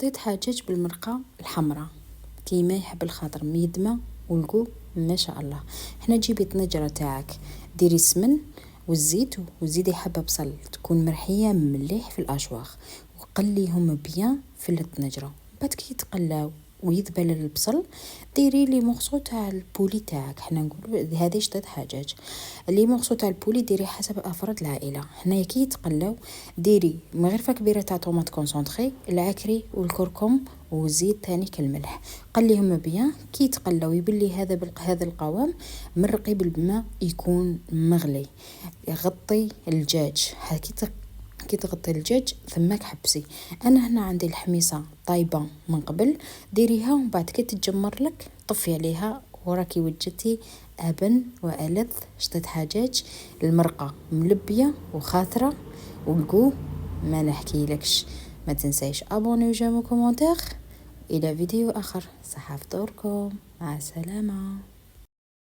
شطيت حاجات بالمرقه الحمراء كيما يحب الخاطر ميدمه والقو ما شاء الله. هنا جيبي طنجره تاعك، ديري السمن والزيت وزيدي حبه بصل تكون مرحيه مليح في الاشواخ وقليهم بيان في الطنجره. بعد كي يتقلاو ويذبل البصل ديري لي مورسو تاع البولي تاعك. حنا نقولوا هذه شطيت حاجات لي مورسو تاع البولي ديري حسب افراد العائله. هنايا كي يتقلاو ديري مغرفه كبيره تاع طوماط كونسونطري العكري والكركم وزيت تاني كالملح، قليهم بيان. كي يتقلاو يبلي هذا القوام مرقي بالماء يكون مغلي. غطي الدجاج كي تغطي الدجاج ثماك حبسي. انا هنا عندي الحميصه طايبه من قبل، ديريها ومن بعد كي تتجمر لك طفي عليها وراكي وجدتي ابن والذ شطيت حاجات. المرقه ملبيه وخاثره والقو ما نحكي لكش. ما تنسايش ابوني وجيم وكومونتير. الى فيديو اخر، صحه فطوركم، مع السلامه.